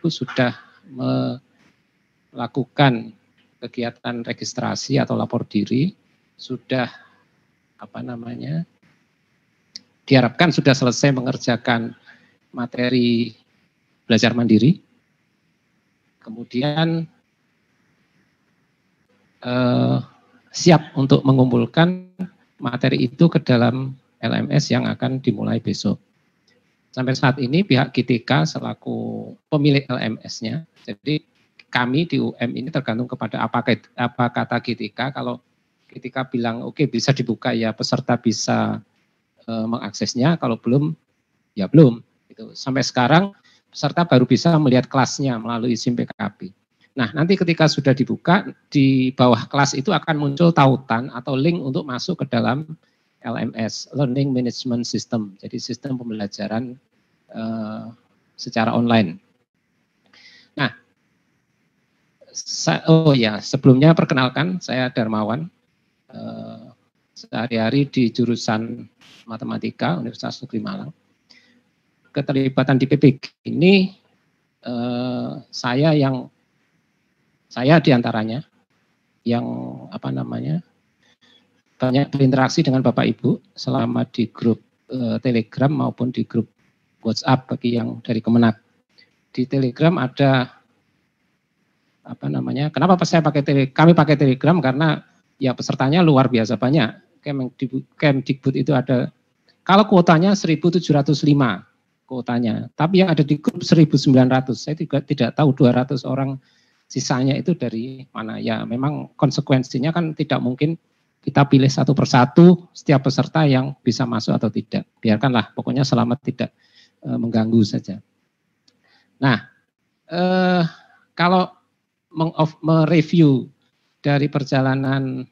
Ibu sudah melakukan kegiatan registrasi atau lapor diri, sudah diharapkan sudah selesai mengerjakan materi belajar mandiri, kemudian siap untuk mengumpulkan materi itu ke dalam LMS yang akan dimulai besok. Sampai saat ini pihak GTK selaku pemilik LMS-nya, jadi kami di UM ini tergantung kepada apa kata GTK. Kalau GTK bilang oke, bisa dibuka, ya peserta bisa mengaksesnya, kalau belum ya belum. Gitu. Sampai sekarang peserta baru bisa melihat kelasnya melalui SIM PKB. Nah, nanti ketika sudah dibuka, di bawah kelas itu akan muncul tautan atau link untuk masuk ke dalam LMS, Learning Management System, jadi sistem pembelajaran secara online. Nah, sebelumnya perkenalkan, saya Darmawan, sehari-hari di jurusan Matematika Universitas Negeri Malang. Keterlibatan di PPG ini saya diantaranya yang banyak berinteraksi dengan Bapak Ibu selama di grup Telegram maupun di grup WhatsApp bagi yang dari Kemenak. Di Telegram ada kenapa kami pakai Telegram, karena ya pesertanya luar biasa banyak. Kemdikbud itu ada, kalau kuotanya 1.705 kuotanya, tapi yang ada di grup 1.900. Saya juga tidak tahu 200 orang sisanya itu dari mana. Ya memang konsekuensinya kan tidak mungkin kita pilih satu persatu setiap peserta yang bisa masuk atau tidak. Biarkanlah, pokoknya selama tidak mengganggu saja. Nah, kalau mereview dari perjalanan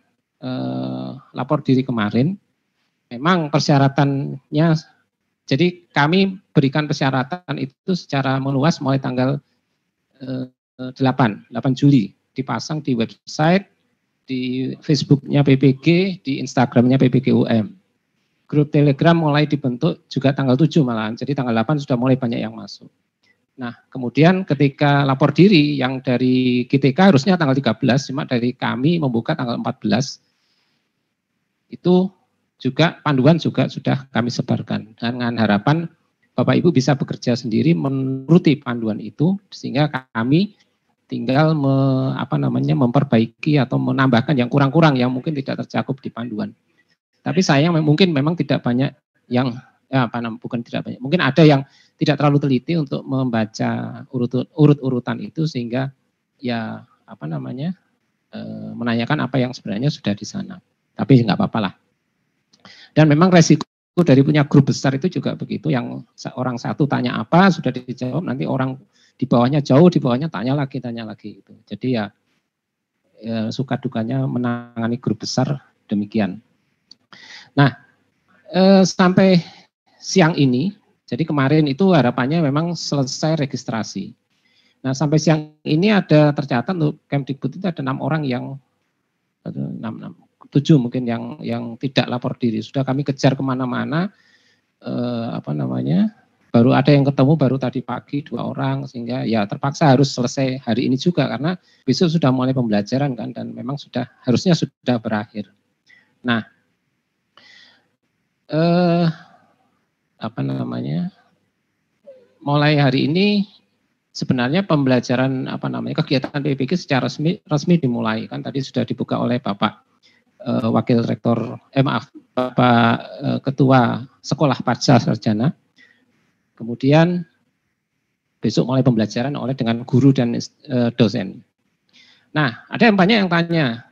lapor diri kemarin, memang persyaratannya, jadi kami berikan persyaratan itu secara meluas mulai tanggal 8 Juli, dipasang di website, di Facebooknya PPG, di Instagramnya PPG UM. Grup Telegram mulai dibentuk juga tanggal 7 malahan, jadi tanggal 8 sudah mulai banyak yang masuk. Nah, kemudian ketika lapor diri yang dari GTK harusnya tanggal 13, cuma dari kami membuka tanggal 14, itu juga panduan juga sudah kami sebarkan. Dengan harapan Bapak Ibu bisa bekerja sendiri menuruti panduan itu, sehingga kami tinggal memperbaiki atau menambahkan yang kurang-kurang yang mungkin tidak tercakup di panduan. Tapi sayang mungkin memang tidak banyak yang mungkin ada yang tidak terlalu teliti untuk membaca urut-urutan itu, sehingga ya menanyakan apa yang sebenarnya sudah di sana. Tapi nggak apa-apa lah. Dan memang resiko dari punya grup besar itu juga begitu, yang orang satu tanya apa sudah dijawab, nanti orang di bawahnya tanya lagi gitu. Jadi ya suka dukanya menangani grup besar demikian. Nah, sampai siang ini, jadi kemarin itu harapannya memang selesai registrasi. Nah, sampai siang ini ada tercatat untuk Kemdikbud itu ada 6 orang yang 7 mungkin yang tidak lapor diri. Sudah kami kejar kemana-mana, baru ada yang ketemu baru tadi pagi 2 orang, sehingga ya terpaksa harus selesai hari ini juga karena besok sudah mulai pembelajaran kan, dan memang harusnya sudah berakhir. Nah, mulai hari ini sebenarnya pembelajaran kegiatan PPG secara resmi dimulai, kan tadi sudah dibuka oleh Bapak Wakil Rektor, Bapak Ketua Sekolah Pasca Sarjana. Kemudian besok mulai pembelajaran dengan guru dan dosen. Nah, ada yang banyak yang tanya,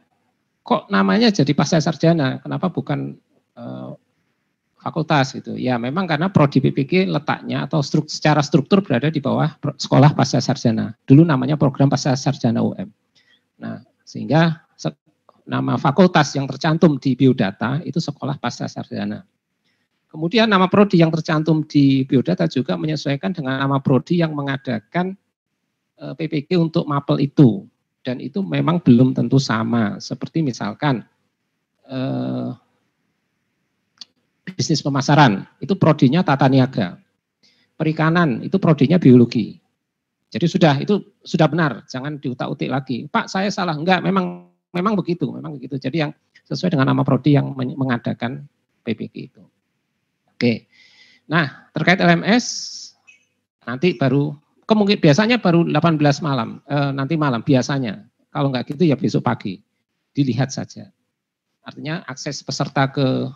kok namanya jadi pasca sarjana, kenapa bukan fakultas gitu? Ya memang karena prodi PPG letaknya atau secara struktur berada di bawah sekolah pasca sarjana. Dulu namanya program pasca sarjana UM. Nah, sehingga nama fakultas yang tercantum di biodata itu sekolah pasca sarjana. Kemudian nama prodi yang tercantum di biodata juga menyesuaikan dengan nama prodi yang mengadakan PPG untuk mapel itu. Dan itu memang belum tentu sama. Seperti misalkan bisnis pemasaran, itu prodinya tata niaga. Perikanan, itu prodinya biologi. Jadi itu sudah benar, jangan diutak-utik lagi. Pak, saya salah. Enggak, memang begitu. Jadi yang sesuai dengan nama prodi yang mengadakan PPG itu. Oke. Nah, terkait LMS nanti biasanya baru 18 malam, nanti malam biasanya. Kalau enggak gitu ya besok pagi. Dilihat saja. Artinya akses peserta ke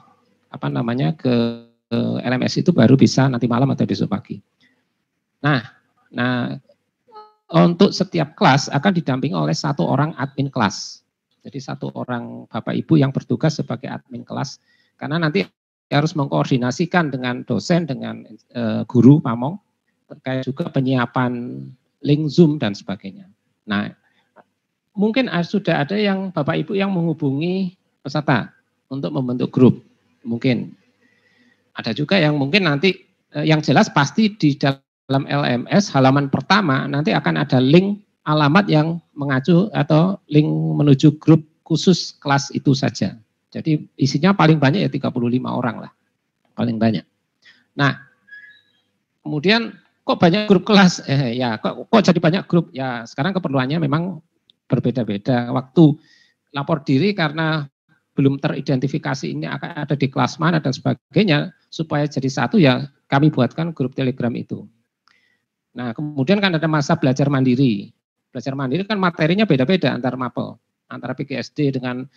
LMS itu baru bisa nanti malam atau besok pagi. Nah, untuk setiap kelas akan didampingi oleh satu orang admin kelas. Jadi satu orang Bapak Ibu yang bertugas sebagai admin kelas, karena nanti harus mengkoordinasikan dengan dosen, dengan guru pamong, terkait juga penyiapan link Zoom dan sebagainya. Nah, mungkin sudah ada yang Bapak Ibu yang menghubungi peserta untuk membentuk grup. Mungkin ada juga yang mungkin nanti yang jelas pasti di dalam LMS halaman pertama nanti akan ada link alamat yang mengacu atau link menuju grup khusus kelas itu saja. Jadi isinya paling banyak ya 35 orang lah, paling banyak. Nah, kemudian kok banyak grup kelas? Kok jadi banyak grup? Ya sekarang keperluannya memang berbeda-beda. Waktu lapor diri karena belum teridentifikasi ini akan ada di kelas mana dan sebagainya, supaya jadi satu ya kami buatkan grup Telegram itu. Nah, kemudian kan ada masa belajar mandiri. Belajar mandiri kan materinya beda-beda antar mapel, antara PGSD dengan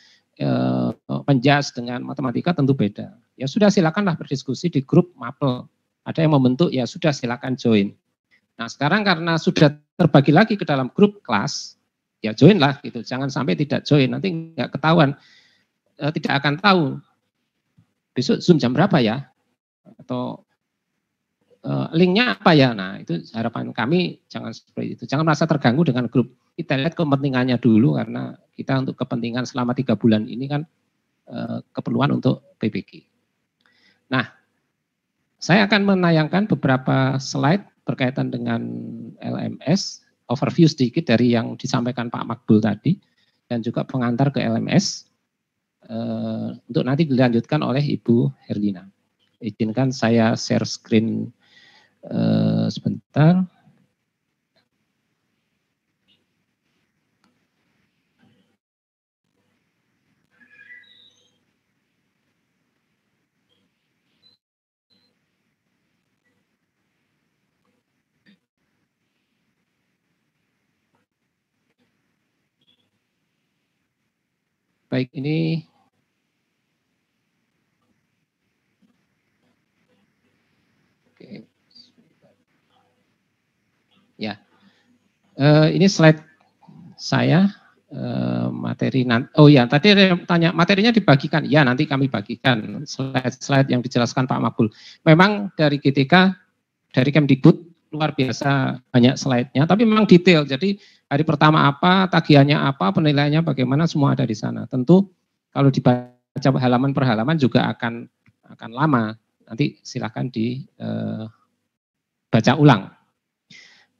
penjas dengan matematika tentu beda. Ya sudah silakanlah berdiskusi di grup mapel. Ada yang membentuk ya sudah silakan join. Nah, sekarang karena sudah terbagi lagi ke dalam grup kelas, ya join lah gitu. Jangan sampai tidak join, nanti nggak ketahuan. Tidak akan tahu besok Zoom jam berapa ya, atau linknya apa ya. Nah, itu harapan kami jangan seperti itu. Jangan merasa terganggu dengan grup. Kita lihat kepentingannya dulu, karena kita untuk kepentingan selama 3 bulan ini kan keperluan untuk PPG. Nah, saya akan menayangkan beberapa slide berkaitan dengan LMS, overview sedikit dari yang disampaikan Pak Makbul tadi, dan juga pengantar ke LMS, untuk nanti dilanjutkan oleh Ibu Herlina. Izinkan saya share screen sebentar. Baik, ini oke. Ya, ini slide saya, materi nanti. Oh ya, tadi ada yang tanya materinya dibagikan. Ya, nanti kami bagikan slide-slide yang dijelaskan Pak Makbul. Memang dari GTK, dari Kemdikbud luar biasa banyak slide-nya, tapi memang detail. Jadi hari pertama apa, tagihannya apa, penilaiannya bagaimana, semua ada di sana. Tentu kalau dibaca halaman per halaman juga akan lama. Nanti silakan dibaca ulang.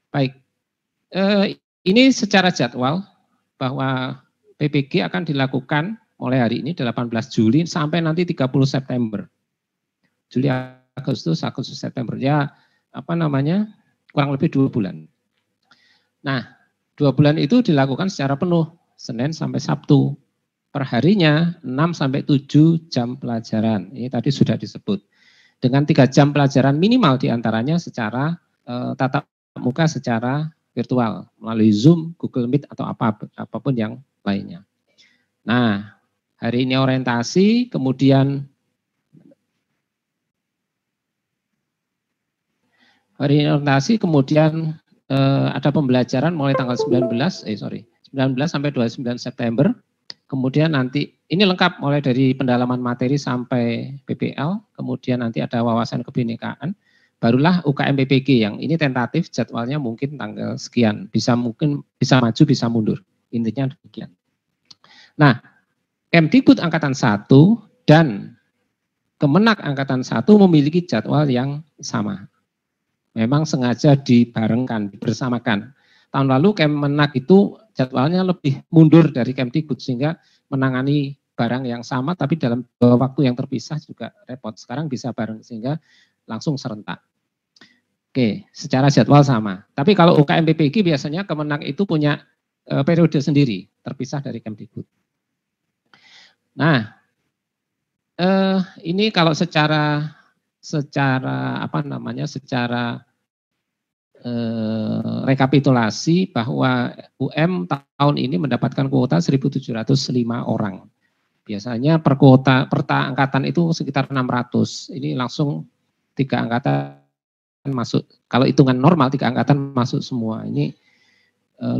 Baik, ini secara jadwal bahwa PPG akan dilakukan mulai hari ini 18 Juli sampai nanti 30 September. Juli, Agustus, September. Ya, kurang lebih 2 bulan. Nah, 2 bulan itu dilakukan secara penuh, Senin sampai Sabtu. Perharinya 6 sampai 7 jam pelajaran. Ini tadi sudah disebut. Dengan 3 jam pelajaran minimal diantaranya secara tatap muka secara virtual, melalui Zoom, Google Meet, atau apapun yang lainnya. Nah, hari ini orientasi, kemudian ada pembelajaran mulai tanggal 19 sampai 29 September. Kemudian nanti ini lengkap mulai dari pendalaman materi sampai PPL, kemudian nanti ada wawasan kebinekaan, barulah UKM PPG yang ini tentatif jadwalnya mungkin tanggal sekian, mungkin bisa maju bisa mundur. Intinya demikian. Nah, Kemdikbud Angkatan 1 dan Kemenak Angkatan 1 memiliki jadwal yang sama. Memang sengaja dibarengkan, bersamakan. Tahun lalu Kemenak itu jadwalnya lebih mundur dari Kemdikbud sehingga menangani barang yang sama tapi dalam waktu yang terpisah juga repot. Sekarang bisa bareng sehingga langsung serentak. Oke, secara jadwal sama. Tapi kalau UKM PPG biasanya Kemenang itu punya periode sendiri, terpisah dari Kemdikbud. Nah, ini kalau secara rekapitulasi bahwa UM tahun ini mendapatkan kuota 1.705 orang. Biasanya per angkatan itu sekitar 600. Ini langsung 3 angkatan masuk. Kalau hitungan normal 3 angkatan masuk semua. Ini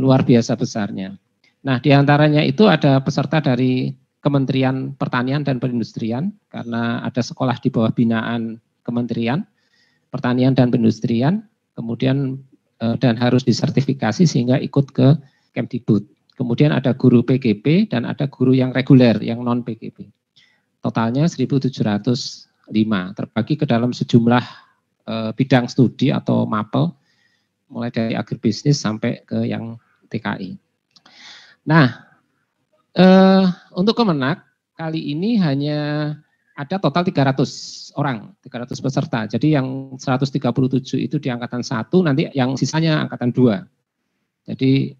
luar biasa besarnya. Nah, diantaranya itu ada peserta dari Kementerian Pertanian dan Perindustrian, karena ada sekolah di bawah binaan Kementerian Pertanian dan Perindustrian, kemudian dan harus disertifikasi sehingga ikut ke Kemdikbud. Kemudian ada guru PGP dan ada guru yang reguler, yang non PGP. Totalnya 1.705, terbagi ke dalam sejumlah bidang studi atau mapel, mulai dari agribisnis sampai ke yang TKI. Nah, untuk Kemenak kali ini hanya ada total 300 orang, 300 peserta. Jadi yang 137 itu di angkatan 1, nanti yang sisanya angkatan 2. Jadi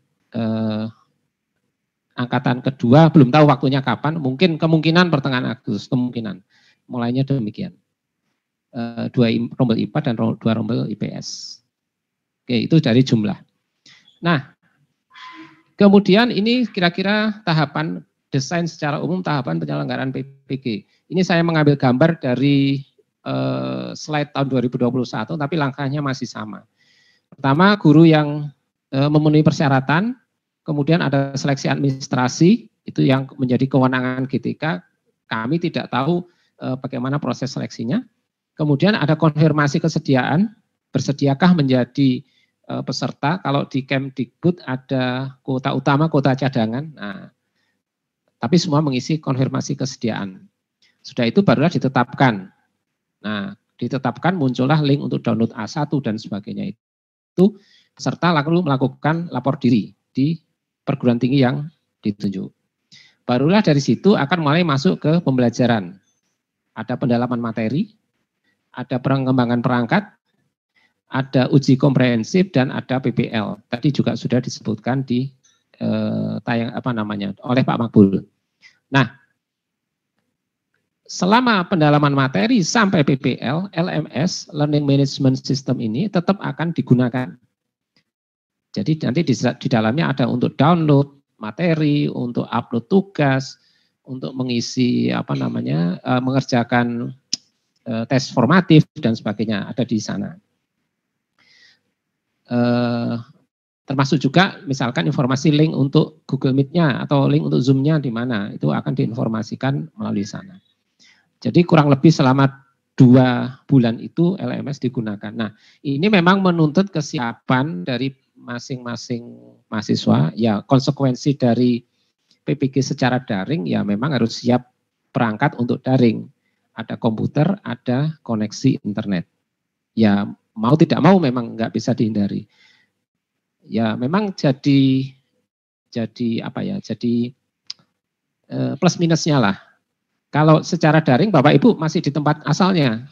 angkatan kedua belum tahu waktunya kapan, mungkin kemungkinan pertengahan Agustus, kemungkinan. Mulainya demikian. 2 rombel IPA dan 2 rombel IPS. Oke, itu dari jumlah. Nah, kemudian ini kira-kira tahapan desain secara umum, tahapan penyelenggaraan PPG. Ini saya mengambil gambar dari slide tahun 2021, tapi langkahnya masih sama. Pertama, guru yang memenuhi persyaratan, kemudian ada seleksi administrasi, itu yang menjadi kewenangan GTK. Kami tidak tahu bagaimana proses seleksinya. Kemudian ada konfirmasi kesediaan, bersediakah menjadi peserta. Kalau di Kemdikbud ada kuota utama, kuota cadangan. Nah, tapi semua mengisi konfirmasi kesediaan. Sudah itu barulah ditetapkan. Nah, ditetapkan muncullah link untuk download A1 dan sebagainya. Itu peserta lalu melakukan lapor diri di perguruan tinggi yang ditunjuk. Barulah dari situ akan mulai masuk ke pembelajaran. Ada pendalaman materi, ada pengembangan perangkat, ada uji komprehensif, dan ada PPL. Tadi juga sudah disebutkan di oleh Pak Makbul. Nah, selama pendalaman materi sampai PPL, LMS, Learning Management System ini tetap akan digunakan. Jadi nanti di dalamnya ada untuk download materi, untuk upload tugas, untuk mengisi mengerjakan tes formatif dan sebagainya, ada di sana. Termasuk juga misalkan informasi link untuk Google Meet-nya atau link untuk Zoom-nya di mana, itu akan diinformasikan melalui sana. Jadi kurang lebih selama 2 bulan itu LMS digunakan. Nah, ini memang menuntut kesiapan dari masing-masing mahasiswa. Ya, konsekuensi dari PPG secara daring ya memang harus siap perangkat untuk daring. Ada komputer, ada koneksi internet. Ya, mau tidak mau memang nggak bisa dihindari. Ya, memang jadi plus minusnya lah. Kalau secara daring Bapak Ibu masih di tempat asalnya,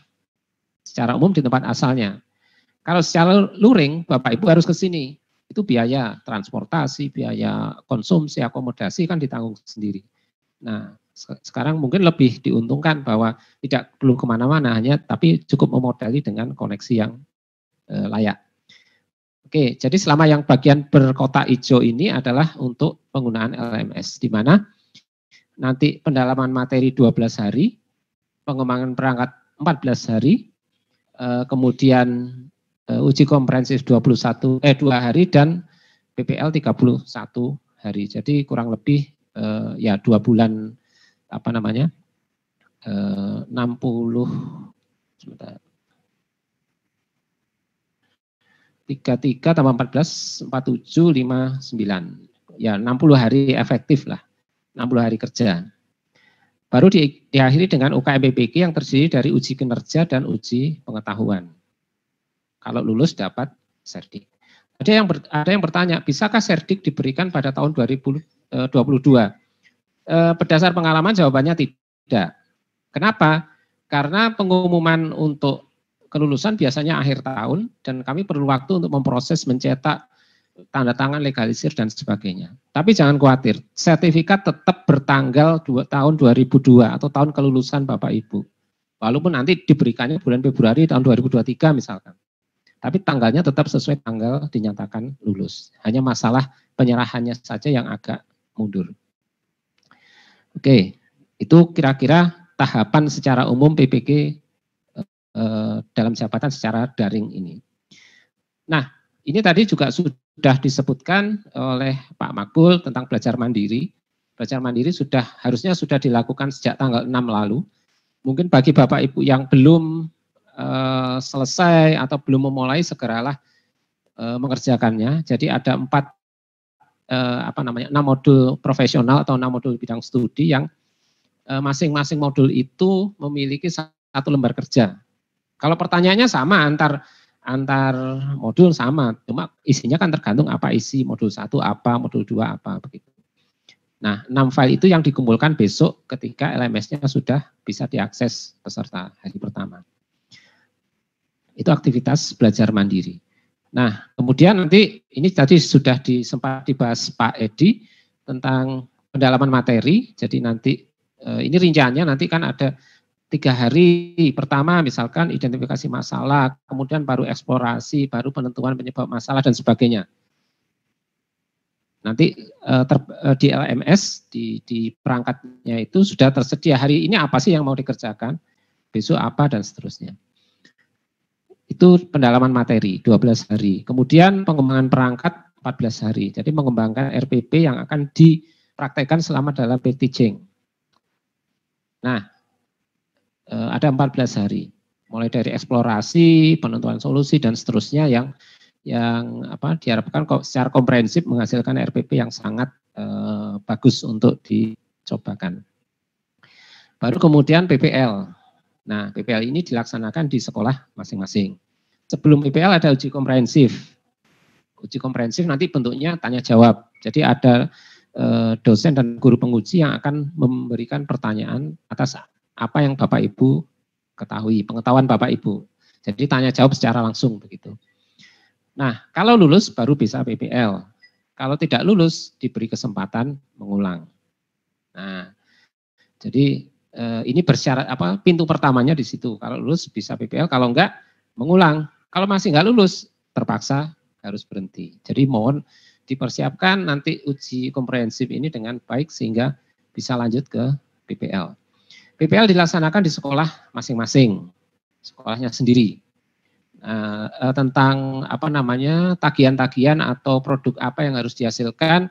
secara umum di tempat asalnya. Kalau secara luring Bapak Ibu harus ke sini, itu biaya transportasi, biaya konsumsi, akomodasi kan ditanggung sendiri. Nah, sekarang mungkin lebih diuntungkan bahwa tidak perlu kemana-mana, hanya tapi cukup memodali dengan koneksi yang layak. Oke, jadi selama yang bagian berkotak hijau ini adalah untuk penggunaan LMS, di mana nanti pendalaman materi 12 hari, pengembangan perangkat 14 hari, kemudian uji komprehensif 2 hari dan PPL 31 hari. Jadi kurang lebih 2 bulan 60 sebentar. 33 tambah 14 47 59. Ya, 60 hari efektif lah. 60 hari kerja. Baru diakhiri dengan UKM PPG yang terdiri dari uji kinerja dan uji pengetahuan. Kalau lulus dapat serdik. Ada yang bertanya, bisakah serdik diberikan pada tahun 2022? Berdasar pengalaman jawabannya tidak. Kenapa? Karena pengumuman untuk kelulusan biasanya akhir tahun dan kami perlu waktu untuk memproses, mencetak, tanda tangan, legalisir dan sebagainya. Tapi jangan khawatir, sertifikat tetap bertanggal tahun 2002 atau tahun kelulusan Bapak Ibu. Walaupun nanti diberikannya bulan Februari tahun 2023 misalkan. Tapi tanggalnya tetap sesuai tanggal dinyatakan lulus. Hanya masalah penyerahannya saja yang agak mundur. Oke, itu kira-kira tahapan secara umum PPG dalam jabatan secara daring ini. Nah, ini tadi juga sudah disebutkan oleh Pak Makbul tentang belajar mandiri. Belajar mandiri harusnya sudah dilakukan sejak tanggal 6 lalu. Mungkin bagi Bapak Ibu yang belum selesai atau belum memulai, segeralah mengerjakannya. Jadi ada 6 modul profesional atau 6 modul bidang studi yang masing-masing modul itu memiliki 1 lembar kerja. Kalau pertanyaannya sama antar modul sama, cuma isinya kan tergantung apa isi modul 1 apa, modul 2 apa begitu. Nah, 6 file itu yang dikumpulkan besok ketika LMS-nya sudah bisa diakses peserta hari pertama. Itu aktivitas belajar mandiri. Nah, kemudian nanti ini tadi sudah sempat dibahas Pak Edi tentang pendalaman materi. Jadi nanti ini rinciannya nanti kan ada 3 hari. Pertama misalkan identifikasi masalah, kemudian baru eksplorasi, baru penentuan penyebab masalah dan sebagainya. Nanti di LMS, di perangkatnya itu sudah tersedia hari ini apa sih yang mau dikerjakan, besok apa dan seterusnya. Itu pendalaman materi 12 hari. Kemudian pengembangan perangkat 14 hari. Jadi mengembangkan RPP yang akan dipraktekkan selama dalam teaching. Nah, ada 14 hari. Mulai dari eksplorasi, penentuan solusi dan seterusnya yang diharapkan secara komprehensif menghasilkan RPP yang sangat bagus untuk dicobakan. Baru kemudian PPL. Nah, PPL ini dilaksanakan di sekolah masing-masing. Sebelum PPL ada uji komprehensif. Uji komprehensif nanti bentuknya tanya jawab. Jadi ada dosen dan guru penguji yang akan memberikan pertanyaan atas apa yang Bapak Ibu ketahui, pengetahuan Bapak Ibu. Jadi tanya jawab secara langsung begitu. Nah, kalau lulus baru bisa PPL. Kalau tidak lulus diberi kesempatan mengulang. Nah, jadi ini bersyarat pintu pertamanya di situ. Kalau lulus bisa PPL, kalau enggak mengulang. Kalau masih enggak lulus terpaksa harus berhenti. Jadi mohon dipersiapkan nanti uji komprehensif ini dengan baik sehingga bisa lanjut ke PPL. PPL dilaksanakan di sekolah masing-masing, sekolahnya sendiri. Tentang tagihan-tagihan atau produk apa yang harus dihasilkan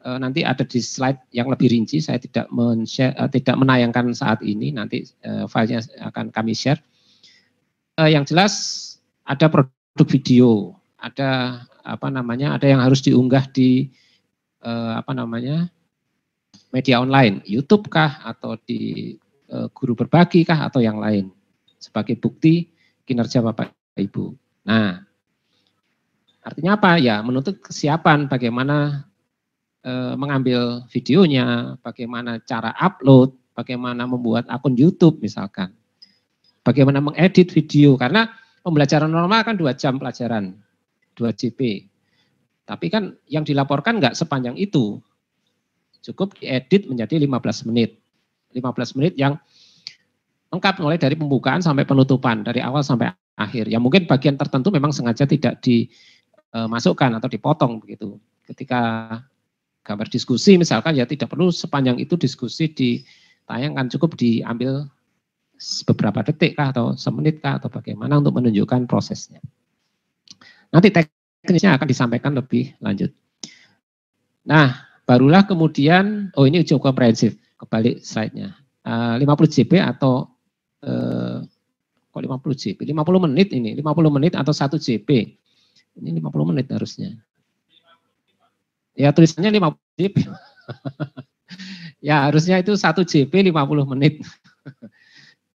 nanti ada di slide yang lebih rinci. Saya tidak menayangkan saat ini, nanti filenya akan kami share. Yang jelas ada produk video, ada ada yang harus diunggah di media online, YouTube kah atau di guru berbagi kah atau yang lain sebagai bukti kinerja Bapak Ibu. Nah, artinya apa? Ya menuntut kesiapan bagaimana mengambil videonya, bagaimana cara upload, bagaimana membuat akun YouTube misalkan. Bagaimana mengedit video, karena pembelajaran normal kan 2 jam pelajaran, 2 JP. Tapi kan yang dilaporkan enggak sepanjang itu. Cukup diedit menjadi 15 menit. 15 menit yang lengkap mulai dari pembukaan sampai penutupan, dari awal sampai akhir. Ya mungkin bagian tertentu memang sengaja tidak dimasukkan atau dipotong begitu. Ketika gambar diskusi misalkan ya tidak perlu sepanjang itu diskusi ditayangkan, cukup diambil beberapa detik kah atau semenit kah atau bagaimana untuk menunjukkan prosesnya. Nanti teknisnya akan disampaikan lebih lanjut. Nah, barulah kemudian, ini uji komprehensif, kebalik slide-nya. 50 JP atau kok 50 JP? 50 menit ini, 50 menit atau 1 JP. Ini 50 menit harusnya. Ya tulisannya 50 JP. Ya harusnya itu 1 JP 50 menit.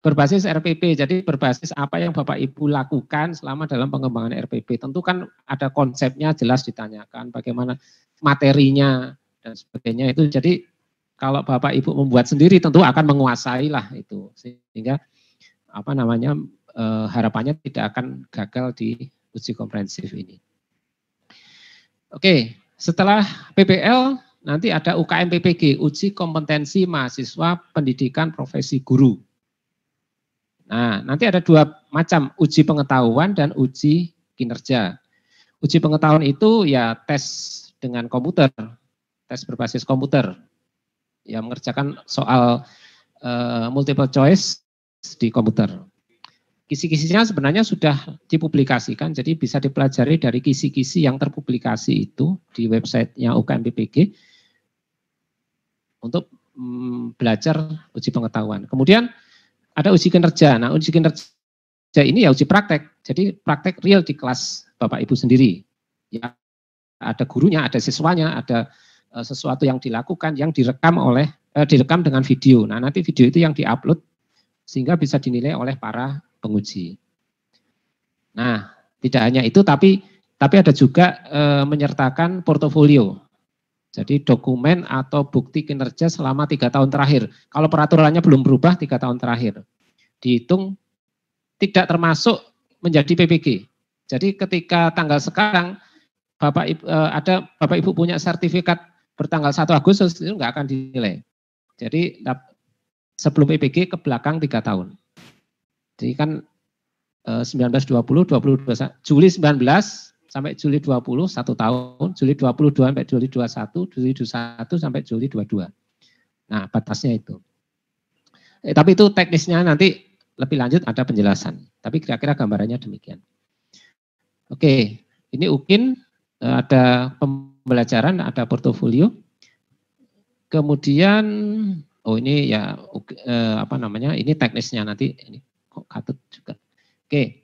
Berbasis RPP, jadi berbasis apa yang Bapak Ibu lakukan selama dalam pengembangan RPP. Tentu kan ada konsepnya jelas ditanyakan, bagaimana materinya dan sebagainya itu. Jadi kalau Bapak Ibu membuat sendiri tentu akan menguasai lah itu. Sehingga harapannya tidak akan gagal di uji komprehensif ini. Oke, setelah PPL nanti ada UKM PPG, uji kompetensi mahasiswa pendidikan profesi guru. Nah, nanti ada dua macam, uji pengetahuan dan uji kinerja. Uji pengetahuan itu ya tes dengan komputer, tes berbasis komputer, ya mengerjakan soal multiple choice di komputer. Kisi-kisinya sebenarnya sudah dipublikasikan, jadi bisa dipelajari dari kisi-kisi yang terpublikasi itu di websitenya UKM PPG untuk belajar uji pengetahuan. Kemudian ada uji kinerja. Nah, uji kinerja ini ya uji praktek, jadi praktek real di kelas Bapak Ibu sendiri. Ya, ada gurunya, ada siswanya, ada sesuatu yang dilakukan yang direkam dengan video. Nah, nanti video itu yang diupload sehingga bisa dinilai oleh para penguji. Nah, tidak hanya itu, tapi ada juga menyertakan portofolio. Jadi dokumen atau bukti kinerja selama 3 tahun terakhir. Kalau peraturannya belum berubah 3 tahun terakhir. Dihitung tidak termasuk menjadi PPG. Jadi ketika tanggal sekarang Bapak Ibu punya sertifikat bertanggal 1 Agustus itu nggak akan dinilai. Jadi sebelum PPG ke belakang 3 tahun. Jadi kan 19, 20, 21, Juli 19 sampai Juli 20, 1 tahun, Juli 22 sampai Juli 21, Juli 21 sampai Juli 22. Nah, batasnya itu. Tapi itu teknisnya nanti lebih lanjut ada penjelasan. Tapi kira-kira gambarannya demikian. Oke, ini UKIN, ada pembelajaran, ada portofolio. Kemudian, ini ya ini teknisnya nanti ini kok katut juga. Oke.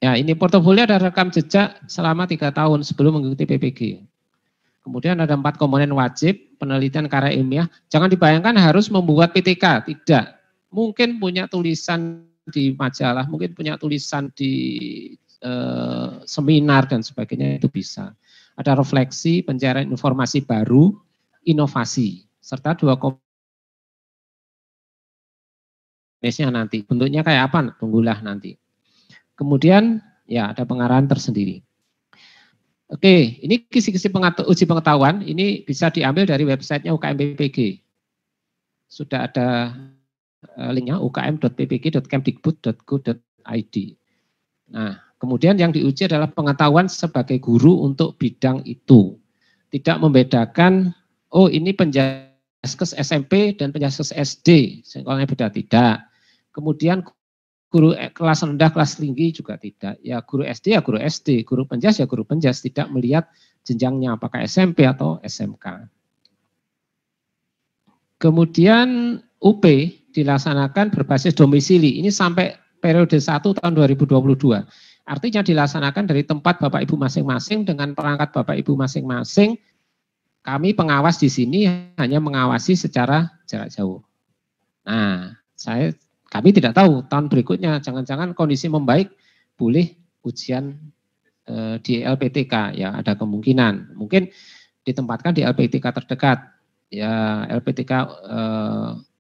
Ya, ini portofolio ada rekam jejak selama 3 tahun sebelum mengikuti PPG. Kemudian ada 4 komponen wajib, penelitian karya ilmiah. Jangan dibayangkan harus membuat PTK, tidak. Mungkin punya tulisan di majalah, mungkin punya tulisan di seminar dan sebagainya, itu bisa. Ada refleksi, pencarian informasi baru, inovasi, serta 2 komponennya nanti. Bentuknya kayak apa? Tunggulah nanti. Kemudian ya ada pengarahan tersendiri. Oke, ini kisi-kisi uji pengetahuan, ini bisa diambil dari websitenya UKM PPG. Sudah ada linknya ukm.ppg.kemdikbud.go.id. Nah, kemudian yang diuji adalah pengetahuan sebagai guru untuk bidang itu. Tidak membedakan, oh ini penjaskes SMP dan penjaskes SD, sekolahnya beda, tidak. Kemudian guru kelas rendah, kelas tinggi juga tidak. Ya guru SD ya guru SD, guru penjas ya guru penjas, tidak melihat jenjangnya apakah SMP atau SMK. Kemudian UP dilaksanakan berbasis domisili. Ini sampai periode 1 tahun 2022. Artinya dilaksanakan dari tempat Bapak Ibu masing-masing dengan perangkat Bapak Ibu masing-masing. Kami pengawas di sini hanya mengawasi secara jarak jauh. Nah, kami tidak tahu tahun berikutnya, jangan-jangan kondisi membaik, boleh ujian di LPTK, ya ada kemungkinan. Mungkin ditempatkan di LPTK terdekat, ya LPTK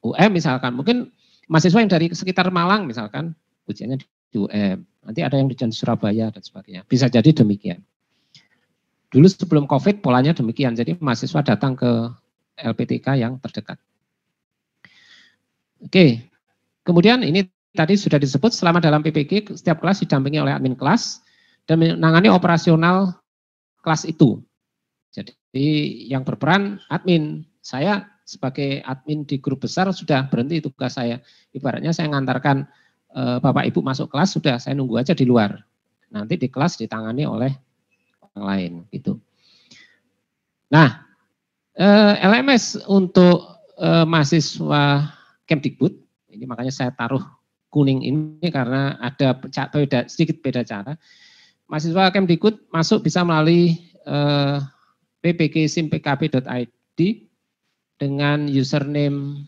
UM misalkan. Mungkin mahasiswa yang dari sekitar Malang misalkan, ujiannya di UM. Nanti ada yang di Surabaya dan sebagainya. Bisa jadi demikian. Dulu sebelum COVID polanya demikian, jadi mahasiswa datang ke LPTK yang terdekat. Oke. Kemudian ini tadi sudah disebut selama dalam PPG setiap kelas didampingi oleh admin kelas dan menangani operasional kelas itu. Jadi yang berperan admin, saya sebagai admin di grup besar sudah berhenti tugas saya. Ibaratnya saya mengantarkan Bapak Ibu masuk kelas, sudah saya nunggu aja di luar. Nanti di kelas ditangani oleh orang lain gitu. Nah, LMS untuk mahasiswa Kemdikbud. Ini makanya saya taruh kuning ini karena ada sedikit beda cara. Mahasiswa Kemdikbud masuk bisa melalui ppg.simpkb.id dengan username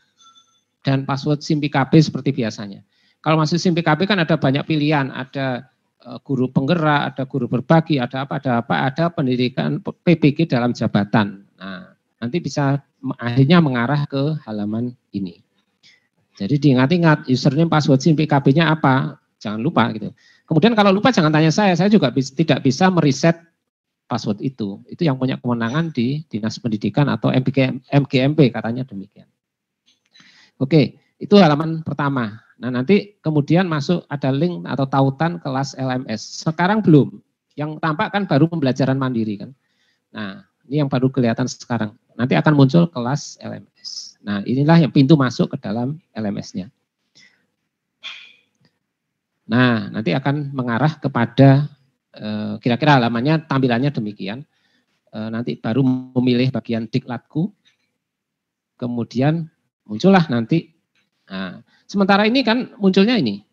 dan password SimPKB seperti biasanya. Kalau masuk SimPKB kan ada banyak pilihan, ada guru penggerak, ada guru berbagi, ada pendidikan PPG dalam jabatan. Nah, nanti bisa akhirnya mengarah ke halaman ini. Jadi diingat-ingat username password SimPKB-nya apa? jangan lupa gitu. Kemudian kalau lupa jangan tanya saya juga tidak bisa mereset password itu. Itu yang punya kewenangan di Dinas Pendidikan atau MGMP katanya demikian. Oke, itu halaman pertama. Nah, nanti kemudian masuk ada link atau tautan kelas LMS. Sekarang belum. Yang tampak kan baru pembelajaran mandiri kan. Nah, ini yang baru kelihatan sekarang. Nanti akan muncul kelas LMS. Nah, inilah yang pintu masuk ke dalam LMS-nya. Nah, nanti akan mengarah kepada kira-kira halamannya, tampilannya demikian. Nanti baru memilih bagian diklatku. Kemudian muncullah nanti. Nah, sementara ini kan munculnya ini.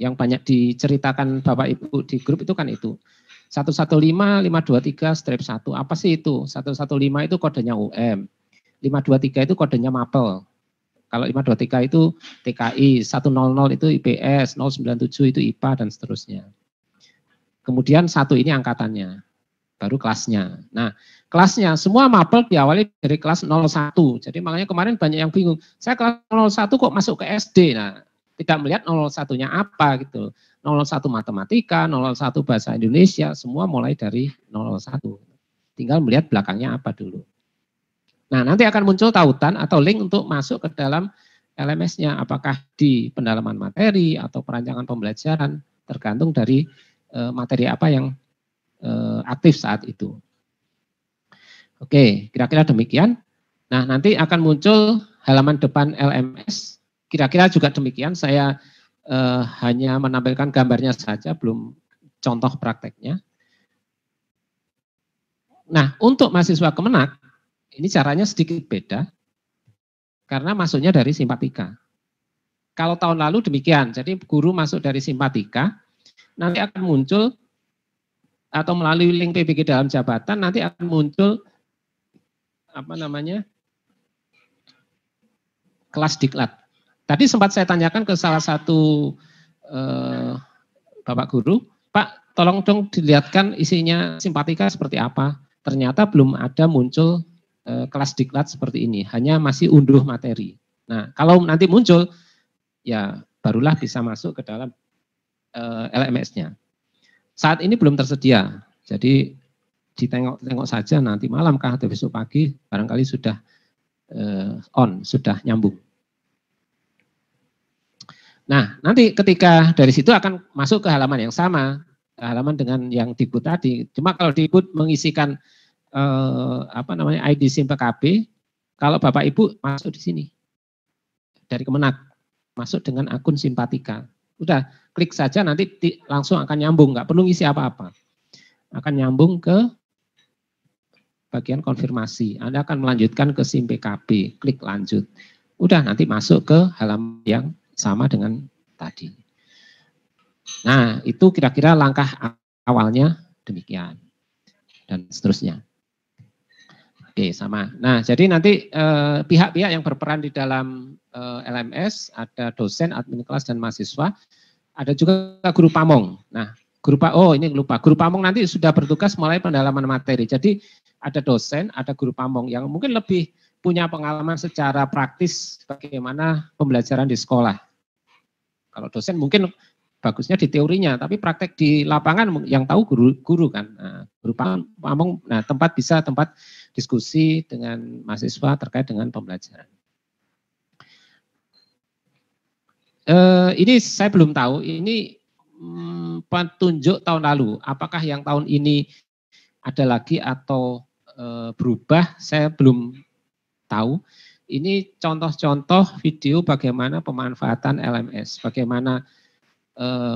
Yang banyak diceritakan Bapak Ibu di grup itu kan itu. 115.523/1. Apa sih itu? 115 itu kodenya UM. 523 itu kodenya Mapel. Kalau 523 itu TKI, 100 itu IPS, 097 itu IPA dan seterusnya. Kemudian 1 ini angkatannya, baru kelasnya. Nah, kelasnya semua Mapel diawali dari kelas 01. Jadi makanya kemarin banyak yang bingung. Saya kelas 01 kok masuk ke SD? Nah, tidak melihat 01-nya apa gitu. 01 matematika, 01 bahasa Indonesia, semua mulai dari 01. Tinggal melihat belakangnya apa dulu. Nah, nanti akan muncul tautan atau link untuk masuk ke dalam LMS-nya. Apakah di pendalaman materi atau perancangan pembelajaran, tergantung dari materi apa yang aktif saat itu. Oke, kira-kira demikian. Nah, nanti akan muncul halaman depan LMS. Kira-kira juga demikian. Saya hanya menampilkan gambarnya saja, belum contoh prakteknya. Nah, untuk mahasiswa Kemenak, ini caranya sedikit beda, karena masuknya dari simpatika. Kalau tahun lalu demikian, jadi guru masuk dari simpatika, nanti akan muncul, atau melalui link PBG dalam jabatan, nanti akan muncul, apa namanya, kelas diklat. Tadi sempat saya tanyakan ke salah satu Bapak Guru, Pak, tolong dong dilihatkan isinya simpatika seperti apa. Ternyata belum ada muncul kelas diklat seperti ini, hanya masih unduh materi. Nah, kalau nanti muncul, ya barulah bisa masuk ke dalam LMS-nya. Saat ini belum tersedia, jadi ditengok-tengok saja nanti malam kah atau besok pagi, barangkali sudah sudah nyambung. Nah, nanti ketika dari situ akan masuk ke halaman yang sama, halaman dengan yang Dikbud tadi. Cuma kalau Dikbud mengisikan ID SIM PKB, kalau Bapak Ibu masuk di sini dari Kemenak, masuk dengan akun Simpatika. Udah klik saja nanti langsung akan nyambung, nggak perlu ngisi apa-apa. Akan nyambung ke bagian konfirmasi. Anda akan melanjutkan ke SIM PKB, klik lanjut. Udah nanti masuk ke halaman yang sama dengan tadi. Nah, itu kira-kira langkah awalnya demikian dan seterusnya. Oke, sama. Nah, jadi nanti pihak-pihak yang berperan di dalam LMS, ada dosen, admin kelas, dan mahasiswa. Ada juga guru pamong. Nah, ini lupa. Guru pamong nanti sudah bertugas mulai pendalaman materi. Jadi ada dosen, ada guru pamong yang mungkin lebih punya pengalaman secara praktis bagaimana pembelajaran di sekolah. Kalau dosen mungkin bagusnya di teorinya, tapi praktek di lapangan yang tahu guru kan. Nah, guru pamong, nah tempat diskusi dengan mahasiswa terkait dengan pembelajaran. Ini saya belum tahu, ini petunjuk tahun lalu. Apakah yang tahun ini ada lagi atau berubah, saya belum tahu. Ini contoh-contoh video bagaimana pemanfaatan LMS, bagaimana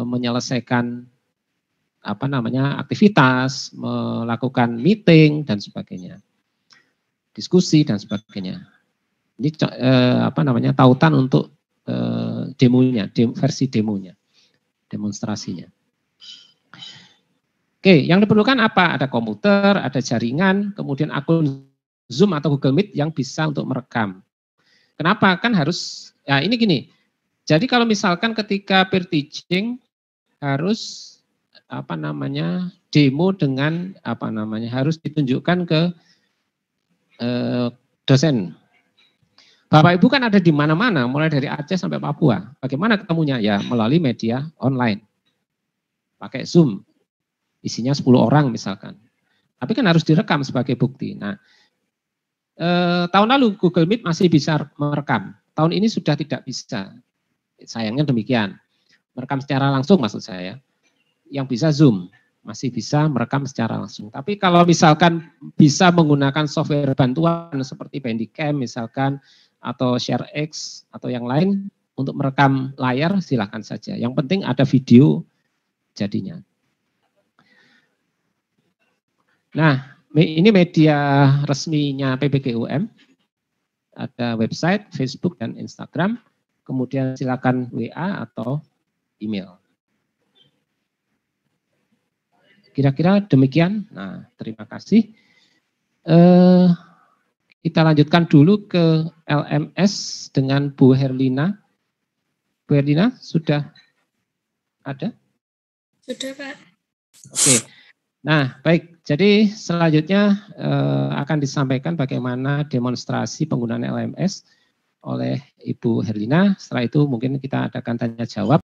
menyelesaikan aktivitas, melakukan meeting dan sebagainya, diskusi dan sebagainya. Ini tautan untuk demonya, versi demonya, demonstrasinya. Oke, yang diperlukan apa? Ada komputer, ada jaringan, kemudian akun Zoom atau Google Meet yang bisa untuk merekam. Kenapa? Kan harus, ya ini gini, jadi kalau misalkan ketika peer teaching harus demo dengan harus ditunjukkan ke dosen. Bapak Ibu kan ada di mana-mana, mulai dari Aceh sampai Papua. Bagaimana ketemunya? Ya melalui media online. Pakai Zoom, isinya 10 orang misalkan. Tapi kan harus direkam sebagai bukti. Nah, tahun lalu Google Meet masih bisa merekam. Tahun ini sudah tidak bisa. Sayangnya demikian. Merekam secara langsung maksud saya. Yang bisa Zoom, masih bisa merekam secara langsung. Tapi kalau misalkan bisa menggunakan software bantuan seperti Bandicam misalkan, atau ShareX atau yang lain untuk merekam layar silakan saja. Yang penting ada video jadinya. Nah, ini media resminya PPGUM. Ada website, Facebook dan Instagram. Kemudian silakan WA atau email. Kira-kira demikian. Nah, terima kasih. Kita lanjutkan dulu ke LMS dengan Bu Herlina. Bu Herlina, sudah ada? Sudah, Pak. Oke. Nah, baik. Jadi selanjutnya akan disampaikan bagaimana demonstrasi penggunaan LMS oleh Ibu Herlina. Setelah itu mungkin kita adakan tanya jawab.